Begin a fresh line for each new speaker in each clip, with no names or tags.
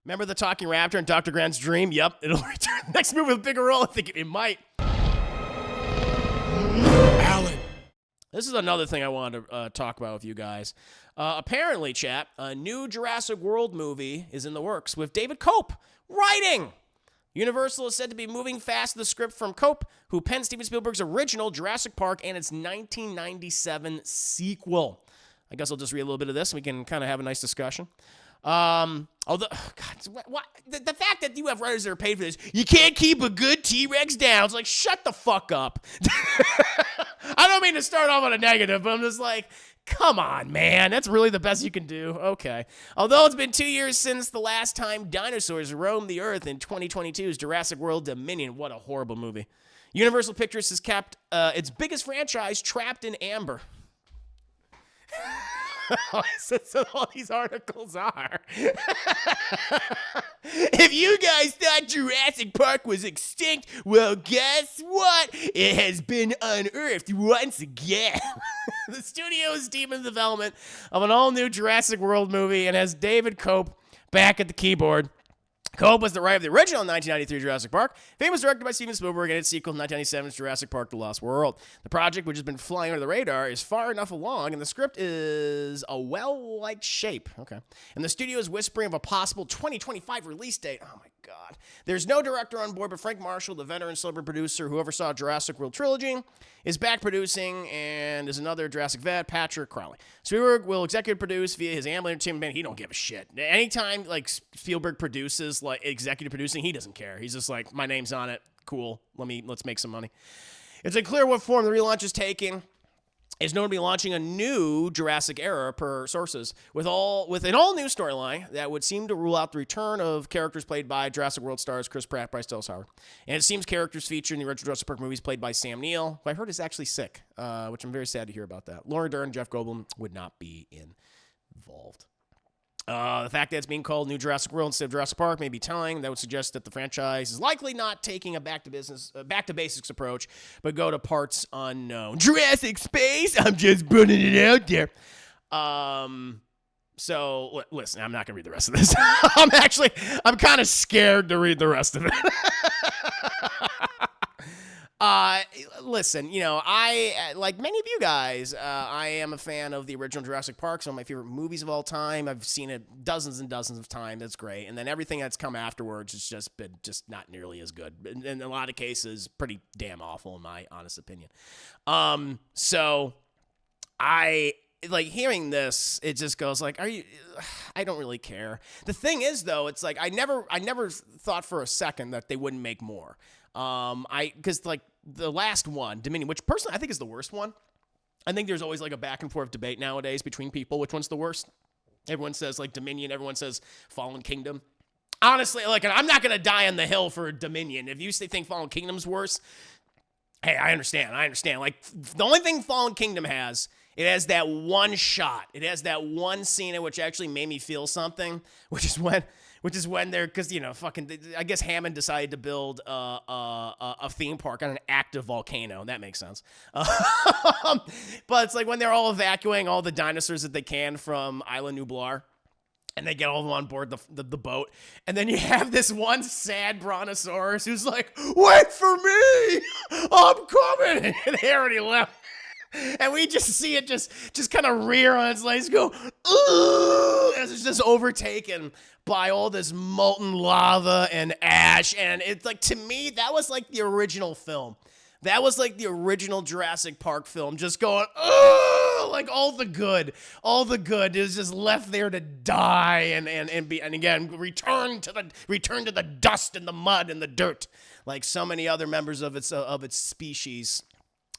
Remember the talking raptor in Dr. Grant's dream? Yep, it'll return. Next movie with a bigger role, I think it might. Alan. This is another thing I wanted to talk about with you guys. Apparently, chat, a new Jurassic World movie is in the works with David Koepp writing. Universal is said to be moving fast the script from Koepp, who penned Steven Spielberg's original Jurassic Park and its 1997 sequel. I guess I'll just read a little bit of this and we can kind of have a nice discussion. The fact that you have writers that are paid for this, you can't keep a good T-Rex down. It's like, shut the fuck up. I don't mean to start off on a negative, but I'm just like, come on, man. That's really the best you can do? Okay. Although it's been 2 years since the last time dinosaurs roamed the earth in 2022's Jurassic World Dominion. What a horrible movie. Universal Pictures has kept its biggest franchise trapped in amber. That's what all these articles are. If you guys thought Jurassic Park was extinct, well, guess what? It has been unearthed once again. The studio is deep in the development of an all-new Jurassic World movie and has David Koepp back at the keyboard. Koepp was the writer of the original 1993 Jurassic Park. Fame was directed by Steven Spielberg and its sequel, 1997's Jurassic Park: The Lost World. The project, which has been flying under the radar, is far enough along, and the script is a well-liked shape. Okay. And the studio is whispering of a possible 2025 release date. Oh, my God. There's no director on board, but Frank Marshall, the veteran celebrity producer who oversaw Jurassic World Trilogy, is back producing, and is another Jurassic vet, Patrick Crowley. Spielberg will executive produce via his Amblin Entertainment. He don't give a shit. Anytime like Spielberg produces, like executive producing, he doesn't care. He's just like, my name's on it. Cool. Let's make some money. It's unclear what form the relaunch is taking. Is known to be launching a new Jurassic era per sources with an all-new storyline that would seem to rule out the return of characters played by Jurassic World stars Chris Pratt, Bryce Dallas Howard. And it seems characters featured in the original Jurassic Park movies played by Sam Neill, who I heard is actually sick, which I'm very sad to hear about that. Laura Dern and Jeff Goldblum would not be involved. The fact that it's being called New Jurassic World instead of Jurassic Park may be telling. That would suggest that the franchise is likely not taking a back to basics approach, but go to parts unknown. Jurassic Space. I'm just putting it out there. So listen, I'm not gonna read the rest of this. I'm kind of scared to read the rest of it. Listen, I, like many of you guys, I am a fan of the original Jurassic Park. Some of my favorite movies of all time. I've seen it dozens and dozens of times. That's great. And then everything that's come afterwards has just been not nearly as good. In a lot of cases, pretty damn awful in my honest opinion. So I like hearing this, it just goes like, I don't really care. The thing is though, it's like, I never thought for a second that they wouldn't make more. Because like the last one, Dominion, which personally I think is the worst one. I think there's always like a back and forth debate nowadays between people which one's the worst. Everyone says like Dominion, everyone says Fallen Kingdom. Honestly, like I'm not gonna die on the hill for Dominion. If you think Fallen Kingdom's worse, hey, I understand. Like the only thing Fallen Kingdom has, it has that one shot. It has that one scene in which actually made me feel something, which is when they're, because, I guess Hammond decided to build a theme park on an active volcano. That makes sense. But it's like when they're all evacuating all the dinosaurs that they can from Isla Nublar, and they get all of them on board the boat. And then you have this one sad brontosaurus who's like, wait for me! I'm coming! And they already left. And we just see it just kind of rear on its legs, go, ooh, as it's just overtaken by all this molten lava and ash. And it's like, to me, that was like the original film. That was like the original Jurassic Park film, just going, oh, like all the good is just left there to die and again return to the dust and the mud and the dirt, like so many other members of its species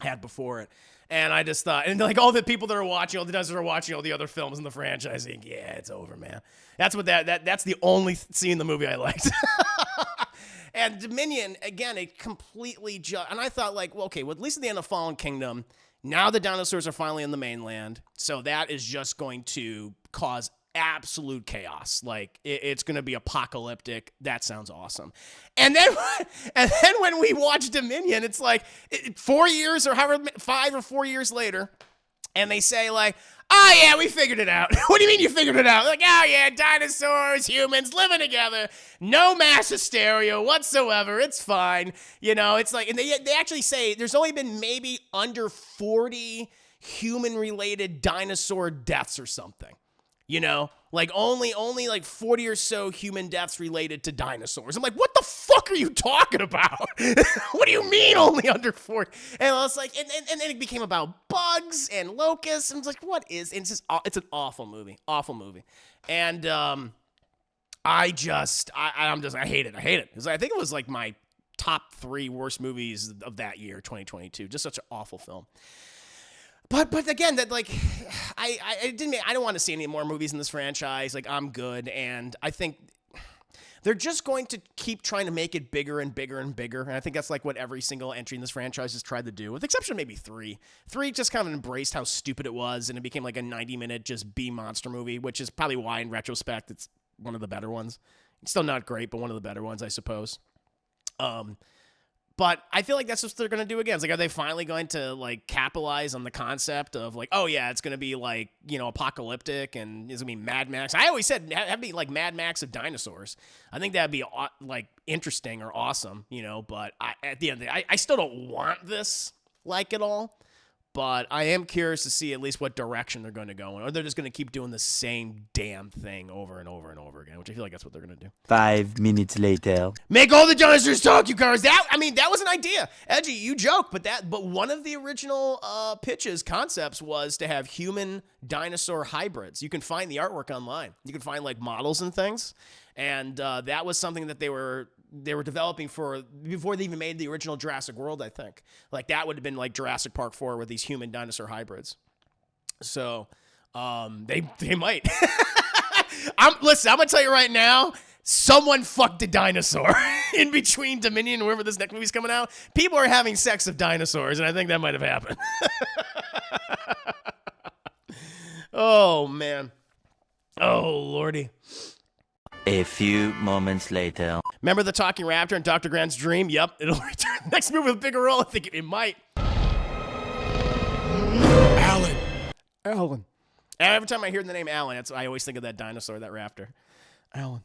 had before it. And I just thought, and like all the people that are watching, all the dinosaurs are watching all the other films in the franchise, think, yeah, it's over, man. That's what that's the only scene in the movie I liked. And Dominion, again, it completely and I thought like, well, okay, well, at least at the end of Fallen Kingdom, now the dinosaurs are finally in the mainland. So that is just going to cause absolute chaos. Like it's going to be apocalyptic. That sounds awesome. And then when we watch Dominion, it's like 4 years or however 5 or 4 years later, and they say like, oh yeah, we figured it out. What do you mean you figured it out? Like, oh yeah, dinosaurs, humans living together, no mass hysteria whatsoever. It's fine. You know, it's like, and they actually say there's only been maybe under 40 human-related dinosaur deaths or something. You know, like only like 40 or so human deaths related to dinosaurs. I'm like, what the fuck are you talking about? What do you mean only under 40? And I was like, and then it became about bugs and locusts. And I was like, what is? And it's an awful movie, And I hate it. I hate it. I think it was like my top 3 worst movies of that year, 2022. Just such an awful film. But again, that like, I don't want to see any more movies in this franchise. Like, I'm good, and I think they're just going to keep trying to make it bigger and bigger and bigger. And I think that's like what every single entry in this franchise has tried to do, with the exception of maybe 3. 3 just kind of embraced how stupid it was, and it became like a 90-minute just B monster movie, which is probably why, in retrospect, it's one of the better ones. It's still not great, but one of the better ones, I suppose. But I feel like that's what they're going to do again. It's like, are they finally going to like capitalize on the concept of like, oh yeah, it's going to be like, you know, apocalyptic and it's going to be Mad Max. I always said have be like Mad Max of dinosaurs. I think that'd be like interesting or awesome, you know, but at the end of the day, I still don't want this like at all. But I am curious to see at least what direction they're going to go in. Or they're just going to keep doing the same damn thing over and over and over again, which I feel like that's what they're going to do.
5 minutes later.
Make all the dinosaurs talk, you cars. That was an idea. Edgy, you joke, but one of the original concepts was to have human dinosaur hybrids. You can find the artwork online. You can find like models and things. And that was something that they were developing for before they even made the original Jurassic World, I think. Like, that would have been like Jurassic Park 4 with these human dinosaur hybrids. So, they might. I'm going to tell you right now, someone fucked a dinosaur in between Dominion and wherever this next movie's coming out. People are having sex with dinosaurs, and I think that might have happened. Oh, man. Oh, Lordy.
A few moments later.
Remember the talking raptor in Dr. Grant's dream? Yep, it'll return next movie with a bigger role. I think it might. Alan. And every time I hear the name Alan, I always think of that dinosaur, that raptor. Alan.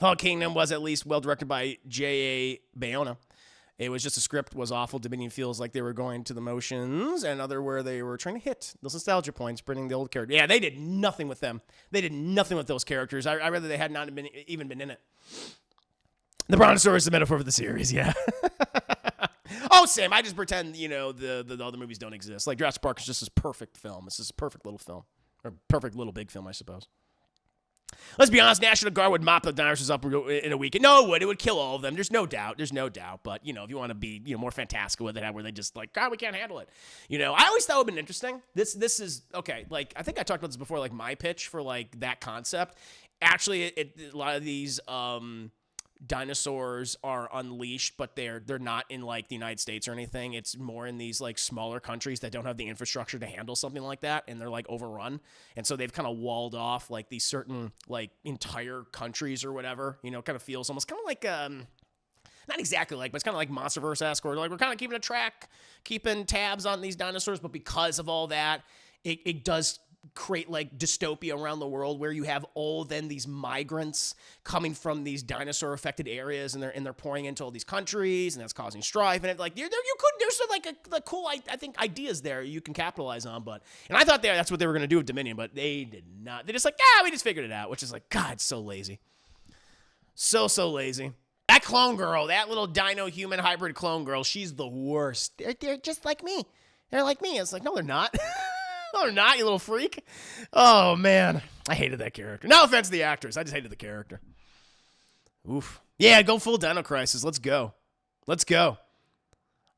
Fall Kingdom was at least well directed by J.A. Bayona. It was just a script was awful. Dominion feels like they were going to the motions, and other where they were trying to hit those nostalgia points, bringing the old character. Yeah, they did nothing with them. They did nothing with those characters. I rather they had not even been in it. The Brontosaurus is a metaphor for the series, yeah. Oh, Sam, I just pretend, you know, the other movies don't exist. Like, Jurassic Park is just this perfect film. It's just a perfect little film. Or perfect little big film, I suppose. Let's be honest, National Guard would mop the dinosaurs up in a week. No, it would. It would kill all of them. There's no doubt. But, you know, if you want to be, you know, more fantastical with it, where they just like, God, we can't handle it. You know, I always thought it would have been interesting. This is, okay, like, I think I talked about this before, like, my pitch for, like, that concept. Actually, a lot of these dinosaurs are unleashed, but they're not in like the United States or anything. It's more in these like smaller countries that don't have the infrastructure to handle something like that, and they're like overrun, and so they've kind of walled off like these certain like entire countries or whatever. You know, kind of feels almost kind of like not exactly like, but it's kind of like Monsterverse-esque, or like we're kind of keeping tabs on these dinosaurs, but because of all that, it does create like dystopia around the world where you have all then these migrants coming from these dinosaur affected areas, and they're pouring into all these countries, and that's causing strife. And it, like there's like a cool I think ideas there you can capitalize on. But and I thought that's what they were going to do with Dominion, but they did not. They just like, we just figured it out, which is like, God, so lazy. So lazy. That clone girl, that little dino human hybrid clone girl, she's the worst. They're just like me. They're like me. It's like, no, they're not. No, they're not, you little freak. Oh, man. I hated that character. No offense to the actress. I just hated the character. Oof. Yeah, go full Dino Crisis. Let's go.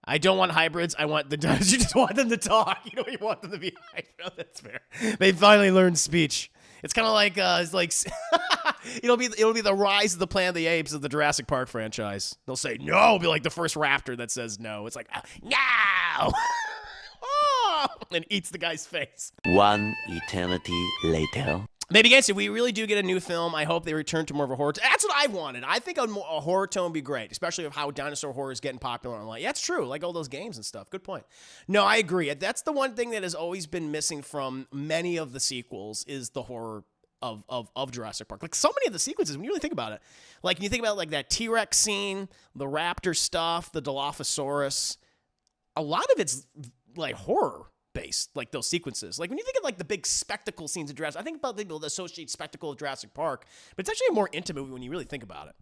I don't want hybrids. I want the dinos. You just want them to talk. You don't even want them to be hybrids. No, that's fair. They finally learned speech. It's kind of like, it'll be the rise of the Planet of the Apes of the Jurassic Park franchise. They'll say no. It'll be like the first raptor that says no. It's like, no. And eats the guy's face.
1 eternity later.
Maybe against it, we really do get a new film. I hope they return to more of a horror. That's what I wanted. I think a horror tone would be great, especially with how dinosaur horror is getting popular online. Yeah, it's true. Like all those games and stuff. Good point. No, I agree. That's the one thing that has always been missing from many of the sequels is the horror of Jurassic Park. Like so many of the sequences, when you really think about it, like when you think about like that T-Rex scene, the raptor stuff, the Dilophosaurus, a lot of it's like horror based, like those sequences. Like when you think of like the big spectacle scenes of Jurassic, I think about people that associate spectacle with Jurassic Park, but it's actually a more intimate movie when you really think about it.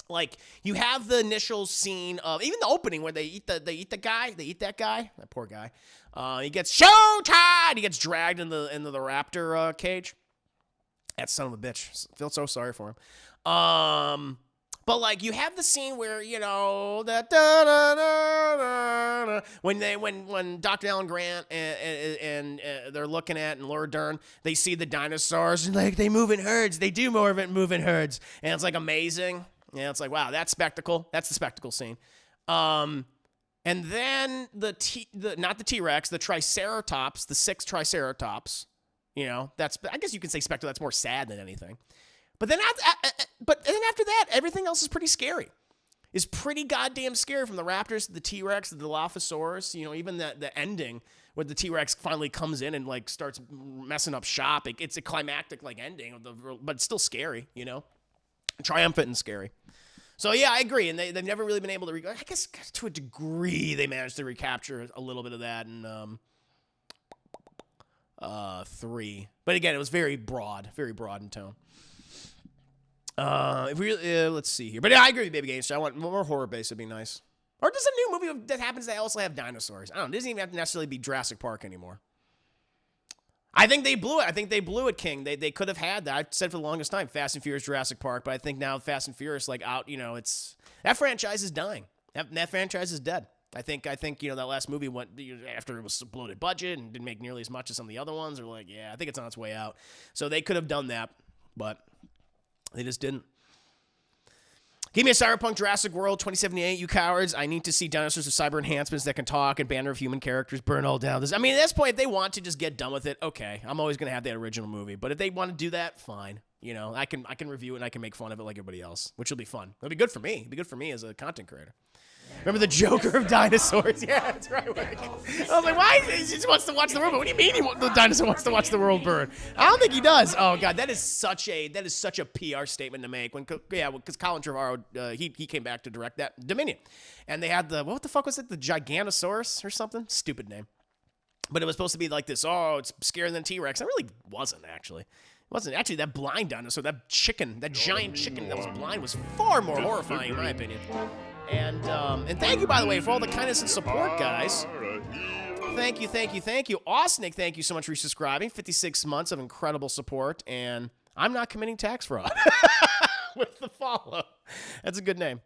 Like you have the initial scene of even the opening where they eat that guy, that poor guy. He gets showtime. He gets dragged into the raptor cage. That son of a bitch. I feel so sorry for him. But like you have the scene where that when Dr. Alan Grant and they're looking at and Laura Dern, they see the dinosaurs and like they move in herds. They do more of it move in herds, and it's like amazing. Yeah, it's like wow, that spectacle. That's the spectacle scene. And then not the T-Rex, the Triceratops, the 6 Triceratops. That's I guess you can say spectacle. That's more sad than anything. But then after that, everything else is pretty scary. It's pretty goddamn scary from the raptors to the T-Rex to the Dilophosaurus. Even the ending where the T-Rex finally comes in and like starts messing up shop. It's a climactic like ending but it's still scary. Triumphant and scary. So yeah, I agree. And they've never really been able to. I guess to a degree they managed to recapture a little bit of that in 3. But again, it was very broad in tone. Let's see here. But yeah, I agree with Baby Gangster. I want more horror based. Would be nice. Or just a new movie that happens to also have dinosaurs. I don't know. It doesn't even have to necessarily be Jurassic Park anymore. I think they blew it. King. They could have had that. I said for the longest time, Fast and Furious, Jurassic Park. But I think now Fast and Furious, like out, it's that franchise is dying. That franchise is dead. I think that last movie went after it was a bloated budget and didn't make nearly as much as some of the other ones. Or like, yeah, I think it's on its way out. So they could have done that, but they just didn't. Give me a Cyberpunk Jurassic World 2078, you cowards. I need to see dinosaurs with cyber enhancements that can talk and banner of human characters burn all down. At this point, if they want to just get done with it, okay. I'm always going to have that original movie. But if they want to do that, fine. I can review it and I can make fun of it like everybody else, which will be fun. It'll be good for me. It'll be good for me as a content creator. Remember the Joker of dinosaurs? Yeah, that's right. I was like, why? He just wants to watch the world burn. What do you mean the dinosaur wants to watch the world burn? I don't think he does. Oh god, that is such a PR statement to make. Because Colin Trevorrow, he came back to direct that Dominion, and they had what the fuck was it? The Gigantosaurus or something? Stupid name. But it was supposed to be like this. Oh, it's scarier than T-Rex. It really wasn't actually. It wasn't actually. That blind dinosaur, that giant chicken that was blind, was far more horrifying in my opinion. And thank you, by the way, for all the kindness and support, guys. Thank you. Ausnick, thank you so much for subscribing. 56 months of incredible support, and I'm not committing tax fraud with the follow. That's a good name.